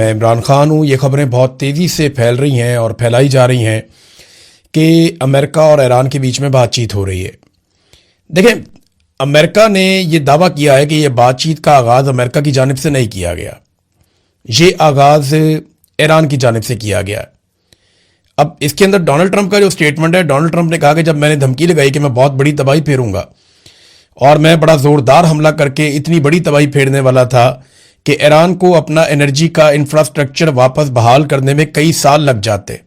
मैं इमरान खान हूँ। ये खबरें बहुत तेज़ी से फैल रही हैं और फैलाई जा रही हैं कि अमेरिका और ईरान के बीच में बातचीत हो रही है। देखें, अमेरिका ने ये दावा किया है कि ये बातचीत का आगाज़ अमेरिका की जानिब से नहीं किया गया, ये आगाज़ ईरान की जानिब से किया गया। अब इसके अंदर डोनाल्ड ट्रंप का जो स्टेटमेंट है, डोनाल्ड ट्रंप ने कहा कि जब मैंने धमकी लगाई कि मैं बहुत बड़ी तबाही फेरूंगा और मैं बड़ा ज़ोरदार हमला करके इतनी बड़ी तबाही फेरने वाला था कि ईरान को अपना एनर्जी का इंफ्रास्ट्रक्चर वापस बहाल करने में कई साल लग जाते,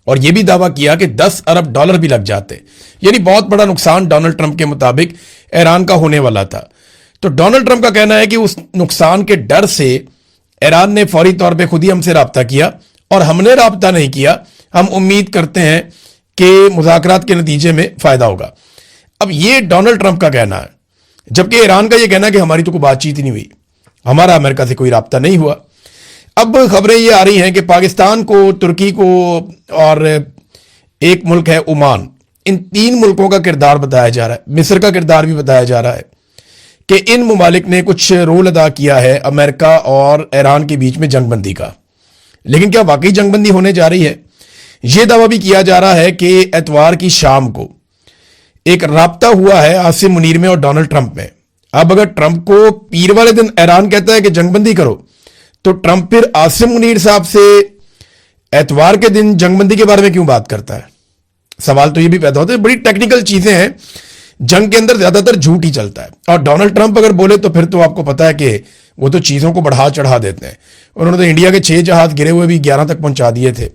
और यह भी दावा किया कि 10 अरब डॉलर भी लग जाते, यानी बहुत बड़ा नुकसान डोनाल्ड ट्रंप के मुताबिक ईरान का होने वाला था। तो डोनाल्ड ट्रंप का कहना है कि उस नुकसान के डर से ईरान ने फौरी तौर पे खुद ही हमसे राब्ता किया और हमने राब्ता नहीं किया। हम उम्मीद करते हैं कि मुज़ाकरात के नतीजे में फ़ायदा होगा। अब ये डोनाल्ड ट्रंप का कहना है, जबकि ईरान का ये कहना है कि हमारी तो कोई बातचीत ही नहीं हुई, हमारा अमेरिका से कोई राब्ता नहीं हुआ। अब खबरें ये आ रही हैं कि पाकिस्तान को, तुर्की को और एक मुल्क है ओमान, इन 3 मुल्कों का किरदार बताया जा रहा है, मिस्र का किरदार भी बताया जा रहा है कि इन ममालिक ने कुछ रोल अदा किया है अमेरिका और ईरान के बीच में जंगबंदी का। लेकिन क्या वाकई जंगबंदी होने जा रही है? यह दावा भी किया जा रहा है कि एतवार की शाम को एक राब्ता हुआ है आसिम मुनीर में और डोनाल्ड ट्रंप में। अब अगर ट्रंप को पीर वाले दिन ईरान कहता है कि जंगबंदी करो, तो ट्रंप फिर आसिम मुनीर साहब से एतवार के दिन जंगबंदी के बारे में क्यों बात करता है? सवाल तो ये भी पैदा होता है। बड़ी टेक्निकल चीजें हैं, जंग के अंदर ज्यादातर झूठ ही चलता है, और डोनाल्ड ट्रंप अगर बोले तो फिर तो आपको पता है कि वो तो चीजों को बढ़ा चढ़ा देते हैं। उन्होंने तो इंडिया के 6 जहाज गिरे हुए भी 11 तक पहुंचा दिए थे।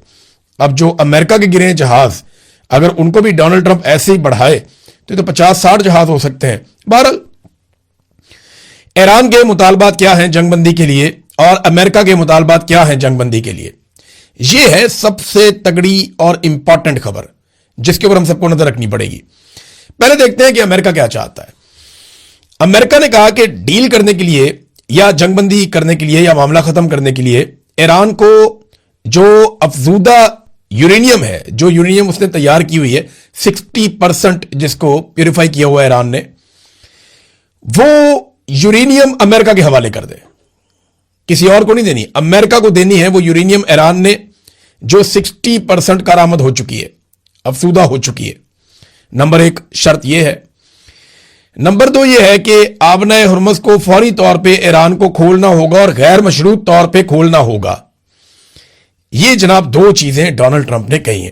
अब जो अमेरिका के गिरे जहाज, अगर उनको भी डोनाल्ड ट्रंप ऐसे ही बढ़ाए तो 50-60 जहाज हो सकते हैं। बहरहाल, ईरान के मुतालबात क्या हैं जंगबंदी के लिए और अमेरिका के मुतालबात क्या हैं जंगबंदी के लिए, यह है सबसे तगड़ी और इंपॉर्टेंट खबर जिसके ऊपर हम सबको नजर रखनी पड़ेगी। पहले देखते हैं कि अमेरिका क्या चाहता है। अमेरिका ने कहा कि डील करने के लिए या जंगबंदी करने के लिए या मामला खत्म करने के लिए ईरान को जो अफजूदा यूरेनियम है, जो यूरेनियम उसने तैयार की हुई है 60% जिसको प्यूरिफाई किया हुआ ईरान ने, वो यूरेनियम अमेरिका के हवाले कर दे। किसी और को नहीं देनी, अमेरिका को देनी है वो यूरेनियम ईरान ने जो 60% कारामद हो चुकी है, अफसूदा हो चुकी है। नंबर 1 शर्त यह है। नंबर 2 यह है कि आबना हुर्मुज़ को फौरी तौर पे ईरान को खोलना होगा और गैर मशरूत तौर पे खोलना होगा। ये जनाब 2 चीजें डोनाल्ड ट्रंप ने कही हैं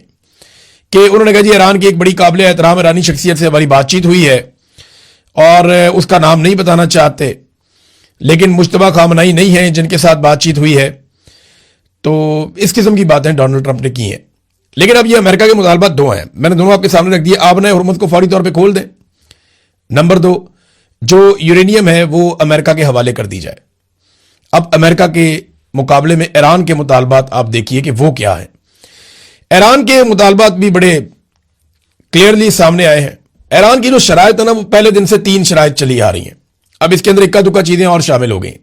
कि उन्होंने कहा जी ईरान की एक बड़ी काबिल एहतराम ईरानी शख्सियत से हमारी बातचीत हुई है और उसका नाम नहीं बताना चाहते, लेकिन मुश्तबा खामनाई नहीं है जिनके साथ बातचीत हुई है। तो इस किस्म की बातें डोनाल्ड ट्रंप ने की हैं। लेकिन अब ये अमेरिका के मुतालबात 2 हैं, मैंने दोनों आपके सामने रख दिए। आबना हुर्मुज़ को फौरी तौर पे खोल दें। नंबर 2, जो यूरेनियम है वो अमेरिका के हवाले कर दी जाए। अब अमेरिका के मुकाबले में ईरान के मुतालबात आप देखिए कि वो क्या है। ईरान के मुतालबात भी बड़े क्लियरली सामने आए हैं। ईरान की जो शराइत है ना, वो पहले दिन से 3 शराइत चली आ रही हैं। अब इसके अंदर इक्का दुक्का चीजें और शामिल हो गई।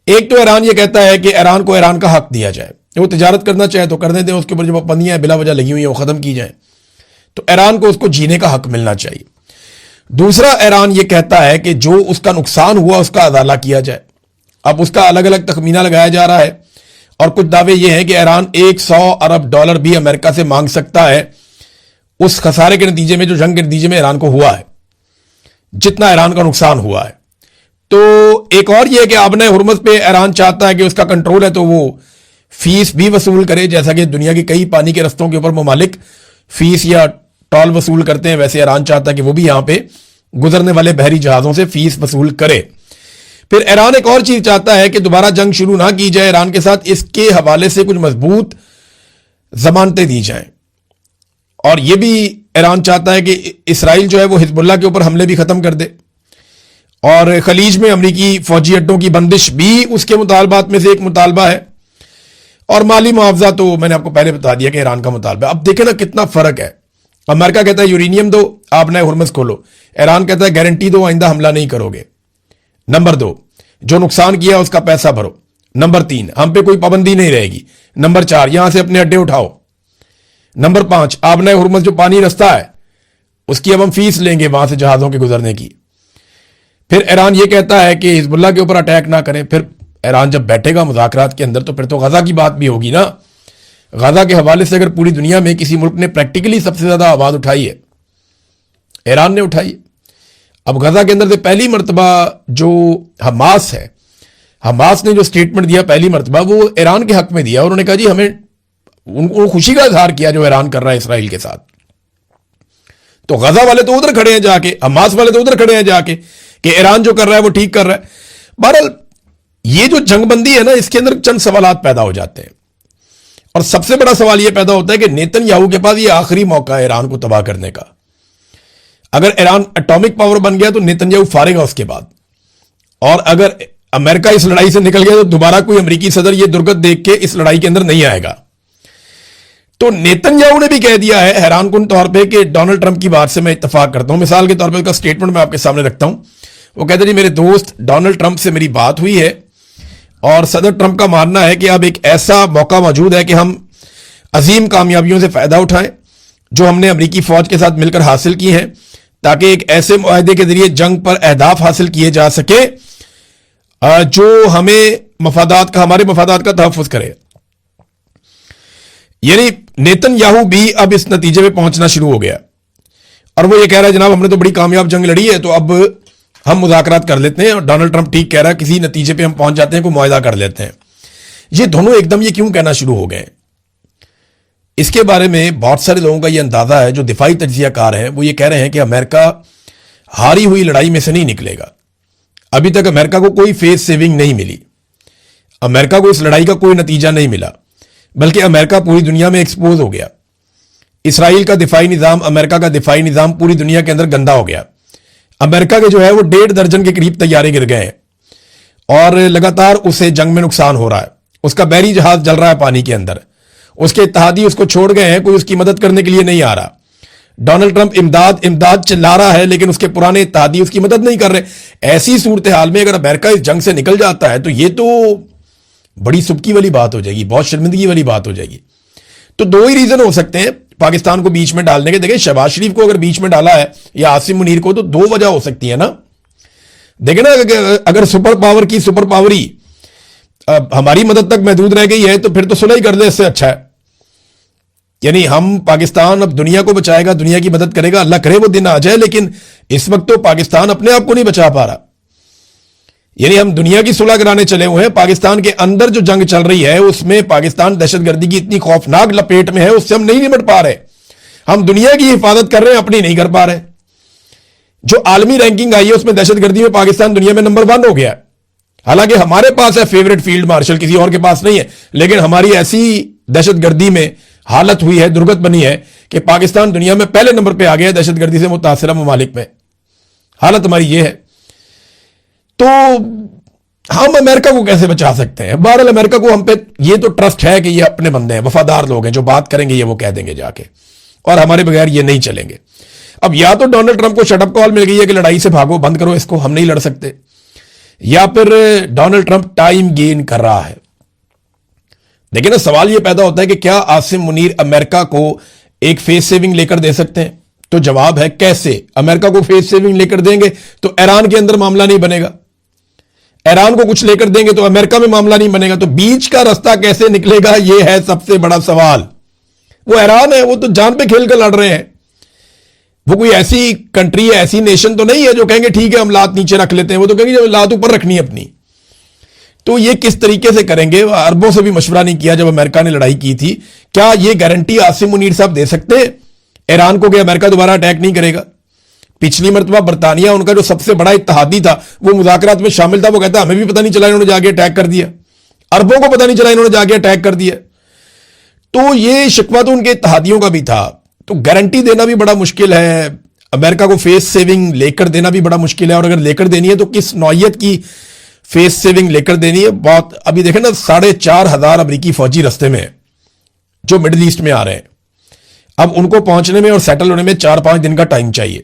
एक तो ईरान ये कहता है कि ईरान को ईरान का हक दिया जाए, वो तिजारत करना चाहे तो करने दें, उसके ऊपर जो पाबंदियां बिला वजह लगी हुई हैं वो खत्म की जाए, तो ईरान को उसको जीने का हक मिलना चाहिए। दूसरा, ईरान ये कहता है कि जो उसका नुकसान हुआ उसका अदाला किया जाए। अब उसका अलग अलग तखमीना लगाया जा रहा है और कुछ दावे ये हैं कि ईरान 100 अरब डॉलर भी अमेरिका से मांग सकता है उस खसारे के नतीजे में जो जंग के नतीजे में ईरान को हुआ है, जितना ईरान का नुकसान हुआ है। तो एक और यह है कि आबना हुर्मुज़ पे ईरान चाहता है कि उसका कंट्रोल है तो वो फीस भी वसूल करे, जैसा कि दुनिया की कई पानी के रस्तों के ऊपर ममालिक फीस या टॉल वसूल करते हैं, वैसे ईरान चाहता है कि वो भी यहां पे गुजरने वाले बहरी जहाजों से फीस वसूल करे। फिर ईरान एक और चीज चाहता है कि दोबारा जंग शुरू ना की जाए ईरान के साथ, इसके हवाले से कुछ मजबूत जमानतें दी जाएं। और यह भी ईरान चाहता है कि इसराइल जो है वो हिजबुल्लाह के ऊपर हमले भी खत्म कर दे, और खलीज में अमरीकी फौजी अड्डों की बंदिश भी उसके मुतालबात में से एक मुतालबा है। और माली मुआवजा तो मैंने आपको पहले बता दिया कि ईरान का मुतालबा। अब देखें ना कितना फर्क है। अमेरिका कहता है यूरेनियम दो, आबना हुर्मुज़ खोलो। ईरान कहता है गारंटी दो, आइंदा हमला नहीं करोगे। नंबर 2, जो नुकसान किया उसका पैसा भरो। नंबर 3, हम पे कोई पाबंदी नहीं रहेगी। नंबर 4, यहां से अपने अड्डे उठाओ। नंबर 5, आबना हुर्मुज़ जो पानी रास्ता है उसकी अब हम फीस लेंगे वहां से जहाजों के गुजरने की। फिर ईरान ये कहता है कि हिजबुल्लाह के ऊपर अटैक ना करें। फिर ईरान जब बैठेगा मुज़ाकरात के अंदर तो फिर तो गजा की बात भी होगी ना। गजा के हवाले से अगर पूरी दुनिया में किसी मुल्क ने प्रैक्टिकली सबसे ज्यादा आवाज उठाई है, ईरान ने उठाई है। अब गजा के अंदर से पहली मरतबा जो हमास है, हमास ने जो स्टेटमेंट दिया पहली मरतबा वो ईरान के हक में दिया। उन्होंने कहा जी हमें, उनको खुशी का इजहार किया जो ईरान कर रहा है इसराइल के साथ। तो गजा वाले तो उधर खड़े हैं जाके, हमास वाले तो उधर खड़े हैं जाके कि ईरान जो कर रहा है वो ठीक कर रहा है। बहरहाल ये जो जंगबंदी है ना, इसके अंदर चंद सवालात पैदा हो जाते हैं और सबसे बड़ा सवाल यह पैदा होता है कि नेतन्याहू के पास ये आखिरी मौका है ईरान को तबाह करने का। अगर ईरान एटॉमिक पावर बन गया तो नेतन्याहू फारेगा उसके बाद, और अगर अमेरिका इस लड़ाई से निकल गया तो दोबारा कोई अमेरिकी सदर ये दुर्गत देख के इस लड़ाई के अंदर नहीं आएगा। तो नेतन्याहू ने भी कह दिया है हैरानकुन तौर पे कि डोनाल्ड ट्रंप की बात से मैं इत्तेफाक करता हूं। मिसाल के तौर पे उसका स्टेटमेंट मैं आपके सामने रखता हूं। वो कहते हैं जी मेरे दोस्त डोनाल्ड ट्रंप से मेरी बात हुई है और सदर ट्रंप का मानना है कि अब एक ऐसा मौका मौजूद है कि हम अजीम कामयाबियों से फायदा उठाएं जो हमने अमेरिकी फौज के साथ मिलकर हासिल की हैं, ताकि एक ऐसे मुआहदे के जरिए जंग पर अहदाफ हासिल किए जा सके जो हमें हमारे मफादात का तहफ़्फ़ुज़ करे। यानी नेतन्याहू भी अब इस नतीजे में पहुंचना शुरू हो गया और वो ये कह रहा है जनाब हमने तो बड़ी कामयाब जंग लड़ी है, तो अब हम मुज़ाकरात कर लेते हैं। और डोनाल्ड ट्रंप ठीक कह रहा है, किसी नतीजे पे हम पहुंच जाते हैं, कोई मुआहदा कर लेते हैं। ये दोनों एकदम ये क्यों कहना शुरू हो गए, इसके बारे में बहुत सारे लोगों का ये अंदाजा है जो दिफाई तज्जियाकार हैं। वो ये कह रहे हैं कि अमेरिका हारी हुई लड़ाई में से नहीं निकलेगा। अभी तक अमेरिका को कोई फेस सेविंग नहीं मिली, अमेरिका को इस लड़ाई का कोई नतीजा नहीं मिला, बल्कि अमेरिका पूरी दुनिया में एक्सपोज हो गया। इसराइल का दिफाई निज़ाम, अमेरिका का दिफाई निज़ाम पूरी दुनिया के अंदर गंदा हो गया। अमेरिका के जो है वो 1.5 दर्जन के करीब तैयारे गिर गए हैं और लगातार उसे जंग में नुकसान हो रहा है। उसका बैरी जहाज जल रहा है पानी के अंदर, उसके इत्तेहादी उसको छोड़ गए हैं, कोई उसकी मदद करने के लिए नहीं आ रहा। डोनाल्ड ट्रंप इमदाद इमदाद चिल्ला रहा है लेकिन उसके पुराने इत्तेहादी उसकी मदद नहीं कर रहे। ऐसी सूरत हाल में अगर अमेरिका इस जंग से निकल जाता है तो ये तो बड़ी सुबकी वाली बात हो जाएगी, बहुत शर्मिंदगी वाली बात हो जाएगी। तो दो ही रीजन हो सकते हैं पाकिस्तान को बीच में डालने के। देखिए शहबाज शरीफ को अगर बीच में डाला है या आसिम मुनीर को, तो दो वजह हो सकती है ना। देखे ना, अगर सुपर पावर की सुपर पावरी हमारी मदद तक महदूद रह गई है तो फिर तो सुलह ही कर दे, इससे अच्छा है। यानी हम पाकिस्तान अब दुनिया को बचाएगा, दुनिया की मदद करेगा, अल्लाह करे वो दिन आ जाए, लेकिन इस वक्त तो पाकिस्तान अपने आप को नहीं बचा पा रहा। यानी हम दुनिया की सुलह कराने चले हुए हैं, पाकिस्तान के अंदर जो जंग चल रही है उसमें पाकिस्तान दहशतगर्दी की इतनी खौफनाक लपेट में है, उससे हम नहीं निपट पा रहे। हम दुनिया की हिफाजत कर रहे हैं, अपनी नहीं कर पा रहे। जो आलमी रैंकिंग आई है उसमें दहशतगर्दी में पाकिस्तान दुनिया में नंबर 1 हो गया। हालांकि हमारे पास है फेवरेट फील्ड मार्शल, किसी और के पास नहीं है, लेकिन हमारी ऐसी दहशतगर्दी में हालत हुई है, दुर्गत बनी है कि पाकिस्तान दुनिया में पहले नंबर पे आ गया है दहशतगर्दी से मुतासिरा ममालिक में। हालत हमारी ये है। तो हम अमेरिका को कैसे बचा सकते हैं? बहरहाल अमेरिका को हम पे ये तो ट्रस्ट है कि ये अपने बंदे हैं, वफादार लोग हैं, जो बात करेंगे ये वो कह देंगे जाके, और हमारे बगैर ये नहीं चलेंगे। अब या तो डोनाल्ड ट्रंप को शटअप कॉल मिल गई है कि लड़ाई से भागो, बंद करो इसको, हम नहीं लड़ सकते, या फिर डोनाल्ड ट्रंप टाइम गेन कर रहा है। देखिए ना, सवाल यह पैदा होता है कि क्या आसिम मुनीर अमेरिका को एक फेस सेविंग लेकर दे सकते हैं? तो जवाब है कैसे। अमेरिका को फेस सेविंग लेकर देंगे तो ईरान के अंदर मामला नहीं बनेगा, ईरान को कुछ लेकर देंगे तो अमेरिका में मामला नहीं बनेगा। तो बीच का रास्ता कैसे निकलेगा, यह है सबसे बड़ा सवाल। वो ईरान है, वो तो जान पे खेल कर लड़ रहे हैं। वो कोई ऐसी कंट्री है, ऐसी नेशन तो नहीं है जो कहेंगे ठीक है हम लात नीचे रख लेते हैं। वो तो कहेंगे लात ऊपर रखनी है अपनी। तो ये किस तरीके से करेंगे? अरबों से भी मशवरा नहीं किया जब अमेरिका ने लड़ाई की थी। क्या ये गारंटी आसिम मुनीर साहब दे सकते हैं ईरान को कि अमेरिका दोबारा अटैक नहीं करेगा? पिछली मरतबा बरतानिया, उनका जो सबसे बड़ा इत्तेहादी था, वो मुज़ाकरात में शामिल था, वो कहता हमें भी पता नहीं चला इन्होंने जाके अटैक कर दिया, अरबों को पता नहीं चला इन्होंने जाके अटैक कर दिया। तो ये शिकवा तो उनके इत्तेहादियों का भी था। तो गारंटी देना भी बड़ा मुश्किल है, अमेरिका को फेस सेविंग लेकर देना भी बड़ा मुश्किल है। और अगर लेकर देनी है तो किस नौयत की फेस सेविंग लेकर देनी है? बहुत अभी देखें ना, 4,500 अमेरिकी फौजी रस्ते में जो मिडिल ईस्ट में आ रहे हैं। अब उनको पहुंचने में और सेटल होने में 4-5 दिन का टाइम चाहिए।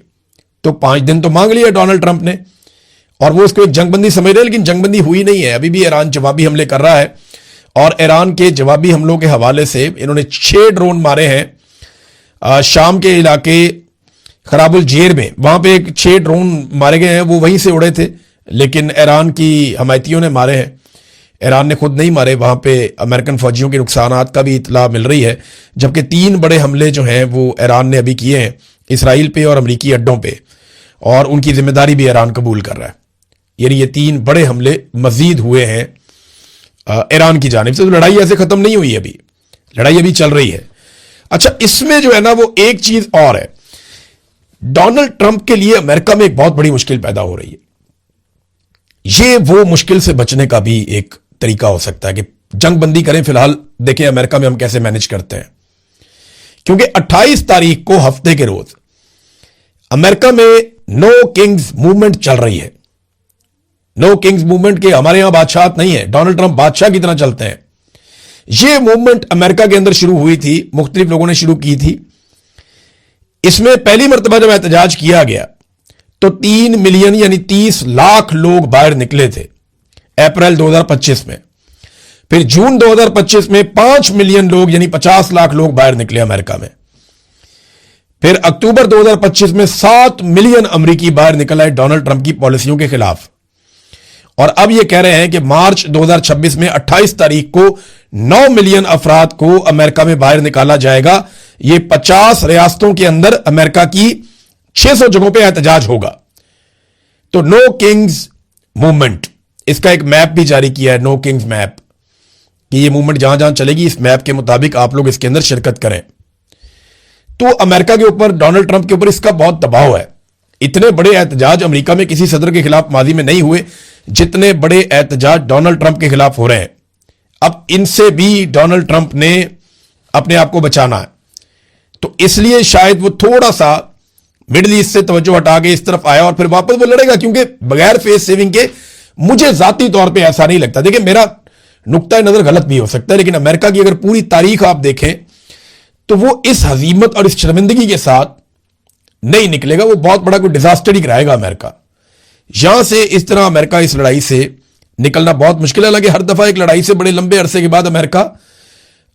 तो 5 दिन तो मांग लिया डोनाल्ड ट्रंप ने, और वो उसको एक जंगबंदी समझ रहे हैं, लेकिन जंगबंदी हुई नहीं है। अभी भी ईरान जवाबी हमले कर रहा है, और ईरान के जवाबी हमलों के हवाले से इन्होंने 6 ड्रोन मारे हैं शाम के इलाके खराबुल जेर में। वहां पे 6 ड्रोन मारे गए हैं, वो वहीं से उड़े थे, लेकिन ईरान की हमायतियों ने मारे हैं। ईरान ने खुद नहीं मारे, वहां पे अमेरिकन फौजियों के नुकसानात का भी इतला मिल रही है, जबकि 3 बड़े हमले जो हैं वो ईरान ने अभी किए हैं इसराइल पे और अमरीकी अड्डों पे, और उनकी जिम्मेदारी भी ईरान कबूल कर रहा है। यानी ये 3 बड़े हमले मजीद हुए हैं ईरान की जानिब से। तो लड़ाई ऐसे खत्म नहीं हुई, अभी लड़ाई अभी चल रही है। अच्छा, इसमें जो है ना वो एक चीज और है, डोनाल्ड ट्रंप के लिए अमेरिका में एक बहुत बड़ी मुश्किल पैदा हो रही है। ये वो मुश्किल से बचने का भी एक तरीका हो सकता है कि जंग बंदी करें। फिलहाल देखें अमेरिका में हम कैसे मैनेज करते हैं, क्योंकि 28 तारीख को हफ्ते के रोज अमेरिका में नो किंग्स मूवमेंट चल रही है। नो किंग्स मूवमेंट के हमारे यहां बादशाह नहीं है, डोनाल्ड ट्रंप बादशाह की तरह चलते हैं। यह मूवमेंट अमेरिका के अंदर शुरू हुई थी, मुख्तलिफ लोगों ने शुरू की थी। इसमें पहली मर्तबा जब एहतजाज किया गया तो 3 मिलियन यानी 30 लाख लोग बाहर निकले थे अप्रैल 2025 में। फिर जून 2025 में 5 मिलियन लोग यानी 50 लाख लोग बाहर निकले अमेरिका में। फिर अक्टूबर 2025 में 7 मिलियन अमेरिकी बाहर निकल आए डोनाल्ड ट्रंप की पॉलिसियों के खिलाफ। और अब यह कह रहे हैं कि मार्च 2026 में 28 तारीख को 9 मिलियन अफराद को अमेरिका में बाहर निकाला जाएगा। ये 50 रियासतों के अंदर अमेरिका की 600 जगहों पे एहतजाज होगा। तो नो किंग्स मूवमेंट, इसका एक मैप भी जारी किया है, नो किंग्स मैप, कि ये मूवमेंट जहां जहां चलेगी इस मैप के मुताबिक आप लोग इसके अंदर शिरकत करें। तो अमेरिका के ऊपर, डोनाल्ड ट्रंप के ऊपर इसका बहुत दबाव है। इतने बड़े एहतजाज अमेरिका में किसी सदर के खिलाफ माजी में नहीं हुए जितने बड़े एहतजाज डोनाल्ड ट्रंप के खिलाफ हो रहे हैं। अब इनसे भी डोनाल्ड ट्रंप ने अपने आप को बचाना है, तो इसलिए शायद वो थोड़ा सा मिडिल ईस्ट से तवज्जो हटा के इस तरफ आया और फिर वापस वो लड़ेगा, क्योंकि बगैर फेस सेविंग के मुझे जाती तौर पे ऐसा नहीं लगता। देखिए, मेरा नुक्ता नजर गलत भी हो सकता है, लेकिन अमेरिका की अगर पूरी तारीख आप देखें तो वो इस हजीमत और इस शर्मिंदगी के साथ नहीं निकलेगा। वो बहुत बड़ा कोई डिजास्टर ही कराएगा अमेरिका। यहां से इस तरह अमेरिका इस लड़ाई से निकलना बहुत मुश्किल है। हालांकि हर दफा एक लड़ाई से बड़े लंबे अरसे के बाद अमेरिका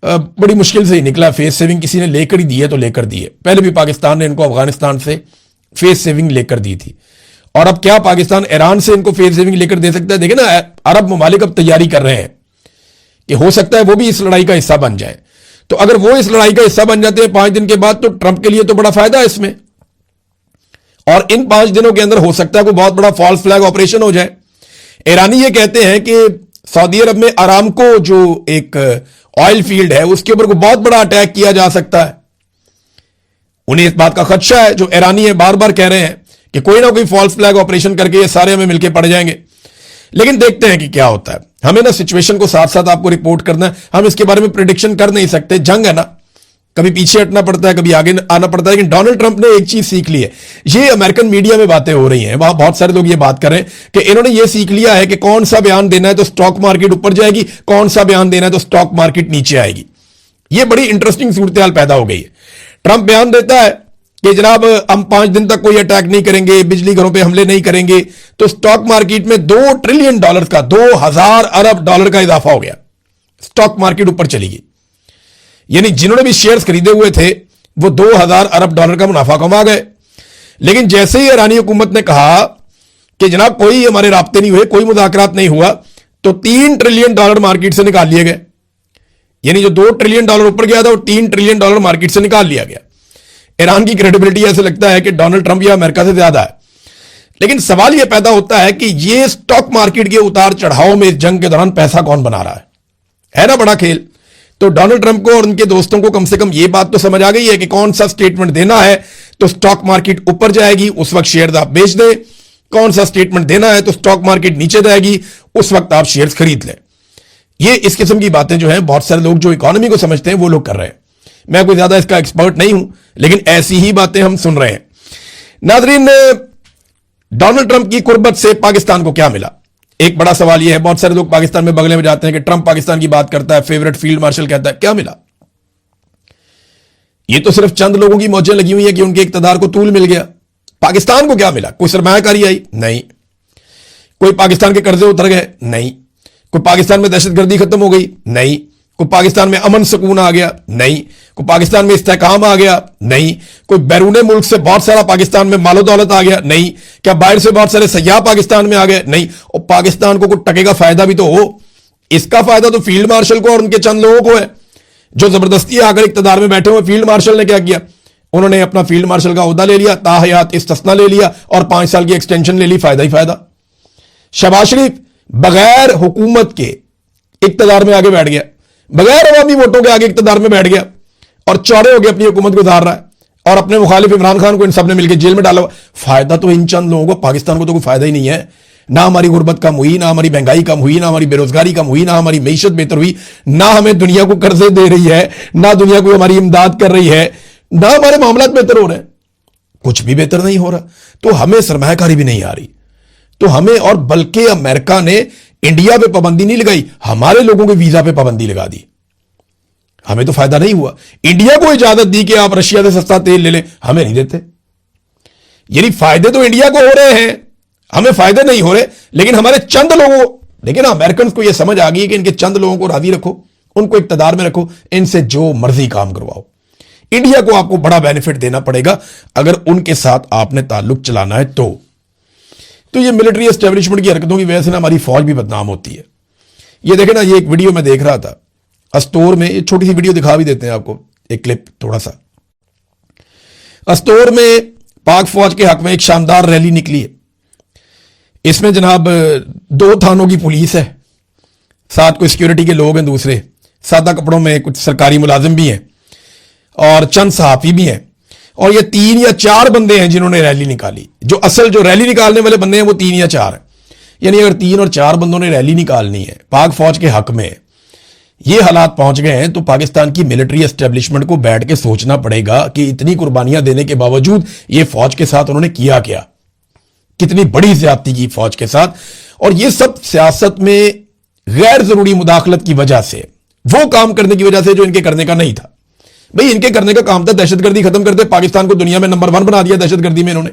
बड़ी मुश्किल से ही निकला। फेस सेविंग किसी ने लेकर ही दी है तो लेकर दी है। पहले भी पाकिस्तान ने इनको अफगानिस्तान से फेस सेविंग लेकर दी थी, और अब क्या पाकिस्तान ईरान से इनको फेस सेविंग लेकर दे सकता है? देखे ना, अरब ममालिक अब तैयारी कर रहे हैं कि हो सकता है वो भी इस लड़ाई का हिस्सा बन जाए। तो अगर वो इस लड़ाई का हिस्सा बन जाते हैं 5 दिन के बाद, तो ट्रंप के लिए तो बड़ा फायदा है इसमें। और इन 5 दिनों के अंदर हो सकता है कोई बहुत बड़ा फॉल्स फ्लैग ऑपरेशन हो जाए। ईरानी ये कहते हैं कि सऊदी अरब में अरामको जो एक ऑयल फील्ड है उसके ऊपर कोई बहुत बड़ा अटैक किया जा सकता है। उन्हें इस बात का खदशा है, जो ईरानी है बार बार कह रहे हैं कि कोई ना कोई फॉल्स फ्लैग ऑपरेशन करके ये सारे हमें मिलकर पड़ जाएंगे। लेकिन देखते हैं कि क्या होता है। हमें ना सिचुएशन को साथ साथ आपको रिपोर्ट करना है। हम इसके बारे में प्रेडिक्शन कर नहीं सकते, जंग है ना, कभी पीछे हटना पड़ता है, कभी आगे आना पड़ता है। लेकिन डोनाल्ड ट्रंप ने एक चीज सीख ली है। ये अमेरिकन मीडिया में बातें हो रही हैं, वहां बहुत सारे लोग ये बात कर रहे हैं कि इन्होंने ये सीख लिया है कि कौन सा बयान देना है तो स्टॉक मार्केट ऊपर जाएगी, कौन सा बयान देना है तो स्टॉक मार्केट नीचे आएगी। ये बड़ी इंटरेस्टिंग सूरत पैदा हो गई है। ट्रंप बयान देता है कि जनाब हम 5 दिन तक कोई अटैक नहीं करेंगे, बिजली घरों पे हमले नहीं करेंगे, तो स्टॉक मार्केट में $2 ट्रिलियन का, 2000 अरब डॉलर का इजाफा हो गया। स्टॉक मार्केट ऊपर चली गई। यानी जिन्होंने भी शेयर्स खरीदे हुए थे वो 2000 अरब डॉलर का मुनाफा कमा गए। लेकिन जैसे ही ईरानी हुकूमत ने कहा कि जनाब कोई हमारे राब्ते नहीं हुए, कोई मुज़ाकरात नहीं हुआ, तो $3 ट्रिलियन मार्केट से निकाल लिए गए। यानी जो $2 ट्रिलियन ऊपर गया था वो $3 ट्रिलियन मार्केट से निकाल लिया गया। ईरान की क्रेडिबिलिटी ऐसे लगता है कि डोनाल्ड ट्रंप या अमेरिका से ज्यादा है। लेकिन सवाल यह पैदा होता है कि ये स्टॉक मार्केट के उतार चढ़ाव में इस जंग के दौरान पैसा कौन बना रहा है ना बड़ा खेल। तो डोनाल्ड ट्रंप को और उनके दोस्तों को कम से कम यह बात तो समझ आ गई है कि कौन सा स्टेटमेंट देना है तो स्टॉक मार्केट ऊपर जाएगी, उस वक्त शेयर आप बेच दें। कौन सा स्टेटमेंट देना है तो स्टॉक मार्केट नीचे जाएगी, उस वक्त आप शेयर खरीद लें। ये इस किस्म की बातें जो है बहुत सारे लोग जो इकोनॉमी को समझते हैं वो लोग कर रहे हैं। मैं कोई ज्यादा इसका एक्सपर्ट नहीं हूं, लेकिन ऐसी ही बातें हम सुन रहे हैं। नाज़रीन, डोनाल्ड ट्रंप की कुर्बत से पाकिस्तान को क्या मिला? एक बड़ा सवाल यह है। बहुत सारे लोग पाकिस्तान में बगले में जाते हैं कि ट्रंप पाकिस्तान की बात करता है, फेवरेट फील्ड मार्शल कहता है। क्या मिला? यह तो सिर्फ चंद लोगों की मौजें लगी हुई है कि उनके इक्तदार को तूल मिल गया। पाकिस्तान को क्या मिला? कोई सरमायाकारी आई? नहीं। कोई पाकिस्तान के कर्जे उतर गए? नहीं। कोई पाकिस्तान में दहशतगर्दी खत्म हो गई? नहीं। कोई पाकिस्तान में अमन सुकून आ गया? नहीं। कोई पाकिस्तान में इस्तेहकाम आ गया? नहीं। कोई बैरूने मुल्क से बहुत सारा पाकिस्तान में मालो दौलत आ गया? नहीं। क्या बाहर से बहुत सारे सयाह पाकिस्तान में आ गए? नहीं। और पाकिस्तान को कुछ टके का फायदा भी तो हो। इसका फायदा तो फील्ड मार्शल को और उनके चंद लोगों को है जो जबरदस्ती आकर इक्तदार में बैठे हुए। फील्ड मार्शल ने क्या किया, उन्होंने अपना फील्ड मार्शल का ओहदा ले लिया, ताहयात इस्तिस्ना ले लिया और 5 साल की एक्सटेंशन ले ली, फायदा ही फायदा। शहबाज शरीफ बगैर हुकूमत के इक्तदार में आगे बैठ गया, बगैर अवामी वोटों के आगे इक्तदार में बैठ गया और चौड़े होकर अपनी हुकूमत गुजार रहा है और अपने मुखालिफ इमरान खान को इन सब ने मिलकर जेल में डाला। फायदा तो इन चंद लोगों को, पाकिस्तान को तो कोई फायदा ही नहीं है। ना हमारी गुर्बत कम हुई, ना हमारी महंगाई कम हुई, ना हमारी बेरोजगारी कम हुई, ना हमारी मईशत बेहतर हुई, ना हमें दुनिया को कर्जे दे रही है, ना दुनिया को हमारी इमदाद कर रही है, ना हमारे मामला बेहतर हो रहे हैं, कुछ भी बेहतर नहीं हो रहा। तो हमें सरमायाकारी भी नहीं आ रही, तो हमें, और बल्कि अमेरिका ने इंडिया पे पाबंदी नहीं लगाई, हमारे लोगों के वीजा पे पाबंदी लगा दी। हमें तो फायदा नहीं हुआ। इंडिया को इजाजत दी कि आप रशिया से सस्ता तेल ले लें, हमें नहीं देते। यानी फायदे तो इंडिया को हो रहे हैं, हमें फायदे नहीं हो रहे। लेकिन हमारे चंद लोगों, लेकिन अमेरिकन को यह समझ आ गई है कि इनके चंद लोगों को राजी रखो, उनको इक्तदार में रखो, इनसे जो मर्जी काम करवाओ। इंडिया को आपको बड़ा बेनिफिट देना पड़ेगा अगर उनके साथ आपने ताल्लुक चलाना है तो ये मिलिट्री एस्टेब्लिशमेंट की हरकतों की वजह से ना हमारी फौज भी बदनाम होती है। ये देखे ना, ये एक वीडियो मैं देख रहा था अस्तोर में, ये छोटी सी वीडियो दिखा भी देते हैं आपको, एक क्लिप थोड़ा सा। अस्तोर में पाक फौज के हक में एक शानदार रैली निकली है। इसमें जनाब 2 थानों की पुलिस है, साथ कोई सिक्योरिटी के लोग हैं, दूसरे सादा कपड़ों में कुछ सरकारी मुलाजिम भी हैं और चंद सहाफी भी हैं। और ये 3 या 4 बंदे हैं जिन्होंने रैली निकाली। जो असल जो रैली निकालने वाले बंदे हैं वो 3 या 4 हैं। यानी अगर 3 और 4 बंदों ने रैली निकालनी है पाक फौज के हक में, ये हालात पहुंच गए हैं, तो पाकिस्तान की मिलिट्री एस्टेब्लिशमेंट को बैठ के सोचना पड़ेगा कि इतनी कुर्बानियां देने के बावजूद ये फौज के साथ उन्होंने किया क्या, कितनी बड़ी ज्यादती की फौज के साथ। और ये सब सियासत में गैर जरूरी मुदाखलत की वजह से, वो काम करने की वजह से जो इनके करने का नहीं था। भाई इनके करने का काम था दहशतगर्दी खत्म करते, पाकिस्तान को दुनिया में नंबर 1 बना दिया दहशतगर्दी में। इन्होंने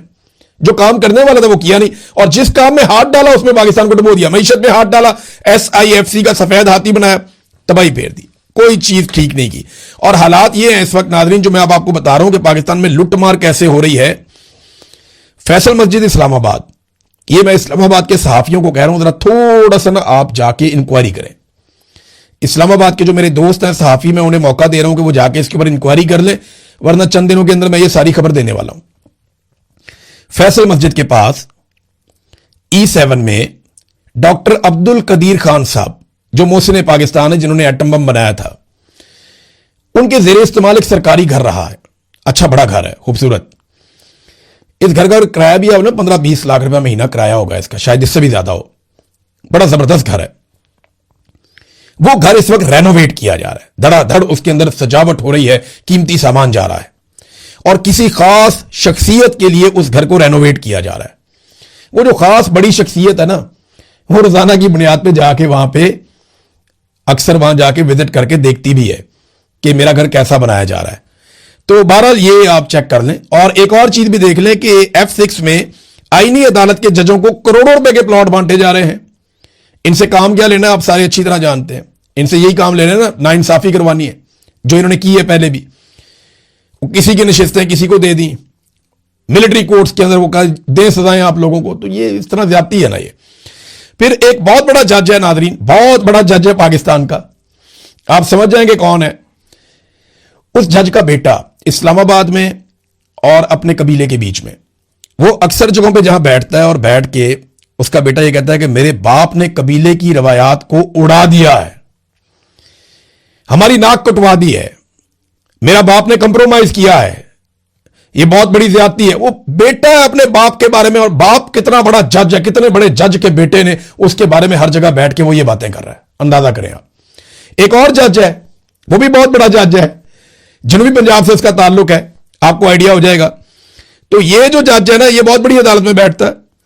जो काम करने वाला था वो किया नहीं, और जिस काम में हाथ डाला उसमें पाकिस्तान को डुबो दिया। मईशत में हाथ डाला, SIFC का सफेद हाथी बनाया, तबाही फेर दी, कोई चीज ठीक नहीं की। और हालात ये हैं इस वक्त नाजरीन, जो मैं अब आपको बता रहा हूं कि पाकिस्तान में लुटमार कैसे हो रही है। फैसल मस्जिद इस्लामाबाद, ये मैं इस्लामाबाद के सहाफियों को कह रहा हूं, जरा थोड़ा सा ना आप जाके इंक्वायरी करें। इस्लामाबाद के जो मेरे दोस्त हैं सहाफी, मैं उन्हें मौका दे रहा हूं कि वो जाके इसके ऊपर इंक्वायरी कर लें, वरना चंद दिनों के अंदर मैं ये सारी खबर देने वाला हूं। फैसल मस्जिद के पास E7 में डॉक्टर अब्दुल कदीर खान साहब, जो मोहसिन पाकिस्तान है, जिन्होंने एटम बम बनाया था, उनके जेर इस्तेमाल एक सरकारी घर रहा है। अच्छा बड़ा घर है, खूबसूरत। इस घर का किराया भी है ना 15-20 लाख रुपया महीना किराया होगा इसका, शायद इससे भी ज्यादा हो। बड़ा जबरदस्त घर है। वो घर इस वक्त रेनोवेट किया जा रहा है, धड़ाधड़ उसके अंदर सजावट हो रही है, कीमती सामान जा रहा है, और किसी खास शख्सियत के लिए उस घर को रेनोवेट किया जा रहा है। वो जो खास बड़ी शख्सियत है ना, वो रोजाना की बुनियाद पे जाके वहां पे अक्सर वहां जाके विजिट करके देखती भी है कि मेरा घर कैसा बनाया जा रहा है। तो बहरहाल ये आप चेक कर लें। और एक और चीज भी देख लें कि F6 में आईनी अदालत के जजों को करोड़ों रुपए के प्लॉट बांटे जा रहे हैं। इनसे काम क्या लेना, आप सारे अच्छी तरह जानते हैं। इनसे यही काम लेना ना, नाइंसाफी करवानी है, जो इन्होंने की है पहले भी। किसी की नशिस्तें किसी को दे दी, मिलिट्री कोर्ट्स के अंदर वो दें सजाएं आप लोगों को, तो ये इस तरह ज्यादती है ना ये। फिर एक बहुत बड़ा जज है नाजरीन, बहुत बड़ा जज है पाकिस्तान का, आप समझ जाएंगे कौन है। उस जज का बेटा इस्लामाबाद में और अपने कबीले के बीच में, वो अक्सर जगहों पे जहां बैठता है और बैठ के उसका बेटा ये कहता है कि मेरे बाप ने कबीले की रवायात को उड़ा दिया है, हमारी नाक कटवा दी है, मेरा बाप ने कंप्रोमाइज किया है, ये बहुत बड़ी ज्यादती है। वो बेटा है अपने बाप के बारे में, और बाप कितना बड़ा जज है, कितने बड़े जज के बेटे ने उसके बारे में हर जगह बैठ के वो ये बातें कर रहा है, अंदाजा करें आप। एक और जज है, वो भी बहुत बड़ा जज है, जनूबी पंजाब से इसका ताल्लुक है, आपको आइडिया हो जाएगा। तो ये जो जज है ना, ये बहुत बड़ी अदालत में बैठता है,